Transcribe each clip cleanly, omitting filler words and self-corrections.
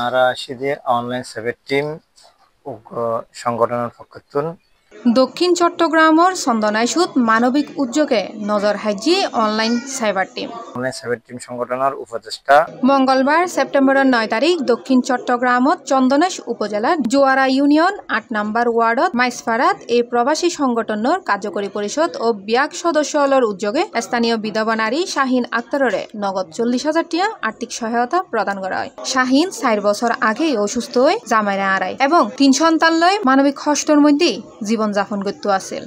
আর সিদে online সেভের team সংগঠনের পক্ষতুন দক্ষিণ চট্টগ্রামের চন্দনাইশুত মানবিক উদ্যোগে নজর হাজি অনলাইন সাইবার টিম সংগঠনের উপদেষ্টা মঙ্গলবার সেপ্টেম্বরের 9 তারিখ দক্ষিণ চট্টগ্রামত চন্দনাইশ উপজেলার জোয়ারা ইউনিয়ন 8 নম্বর ওয়ার্ডত মাইসফারাত এই প্রবাসী সংগঠনের কার্যকরী পরিষদ ও বিয়াক সদস্যর উদ্যোগে স্থানীয় বিধবা নারী শাহিন আক্তাররে নগদ 40,000 টিয়া আর্থিক সহায়তা প্রদান করা হয়। শাহিন 4 বছর আগেই অসুস্থ হয়ে জামাইরা আড়ায় এবং 3 সন্তান লয় মানবিক কষ্টের মধ্যে জীবনযাপন করতে আসিল।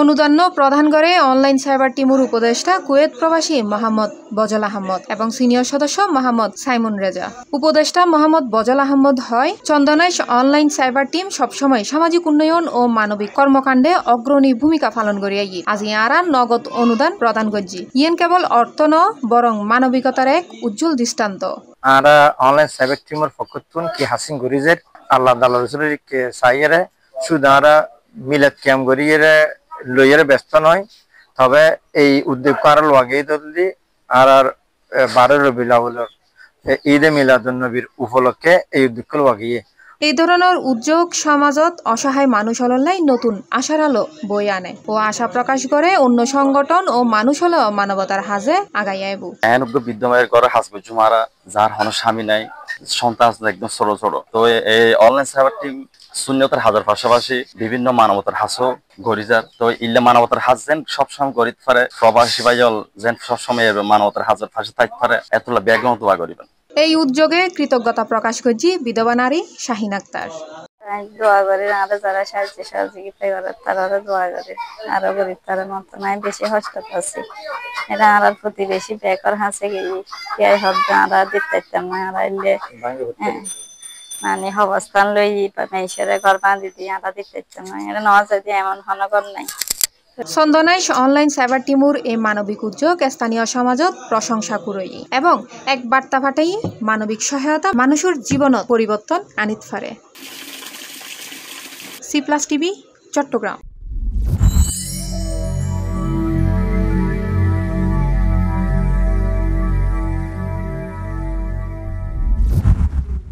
অনুদান প্রদান করে অনলাইন সাইবার টিমের উপদেষ্টা কুয়েত প্রবাসী মোহাম্মদ বজল আহমদ এবং সিনিয়র সদস্য মোহাম্মদ সাইমুন রেজা। উপদেষ্টা মোহাম্মদ বজল আহমদ হয় চন্দনাইশ অনলাইন সাইবার টিম সবসময় সামাজিক উন্নয়ন ও মানবিক কর্মকাণ্ডে অগ্রণী ভূমিকা পালন করিয়া আজি আরা নগদ অনুদান প্রদান করছি। ইয়েন কেবল অর্থ ন বরং মানবিকতার এক উজ্জ্বল দৃষ্টান্ত। আরা অনলাইন সাইবার টিমের পক্ষতুন কি হাসিন গরিজে আল্লাহ তাআলা রাসূলের কে সাইয়ারে সুদারা মিলাদ ক্যাম গরিয়ে লইয়ারে ব্যস্ত নয়, তবে এই উদ্যোগ করার লাগেই যদি আর 12 রবিউল আউয়ালের ঈদে মিলাদুন নবীর উপলক্ষে এই উদ্যোগ লাগিয়ে এই ধরনের উদ্যোগ সমাজত অসহায় মানুষ হলাই নতুন আশার আলো বই আনে ও আশা প্রকাশ করে অন্য সংগঠন ও মানুষ হলো মানবতার হাজে আগাইয়া এবু বিদ্যমায়ের ঘরে হাসবে জুমারা যার হন স্বামী নাই সন্তান একদম ছোট ছোট। তো এই অনলাইন সাইবার টিম শূন্যতার হাজার পাশাপাশি বিভিন্ন মানবতার হাসও গরিজার। তো ইল্লে মানবতার হাজ যেন সবসময় গরিব পারে প্রবাসী ভাইজল যেন সবসময় মানবতার হাজার পাশে থাকতে পারে এতলা ব্যাগন দোয়া করিবেন। এই উদ্যোগে কৃতজ্ঞতা প্রকাশ করছি বিধবা নারী শাহিন আক্তার। দোয়া করে আরো যারা সাহায্য সহযোগিতা করে তারা দোয়া করে আরো গরিব তারা মতো নাই বেশি কষ্ট পাচ্ছে। এরা আর প্রতি বেশি বেকার হাসে গিয়ে হবে আরা দিতে না আরা এলে মানে অবস্থান লই মেয়েরা ঘর বাঁধি দিয়ে আরা দিতে না এরা নেওয়া যদি এমন হনগর নাই। চন্দনাইশ অনলাইন সাইবার টিমুর এই মানবিক উদ্যোগ স্থানীয় সমাজত প্রশংসা করই এবং এক বার্তা পাঠাই মানবিক সহায়তা মানুষের জীবনত পরিবর্তন আনিত পারে। C+ TV Chittagong.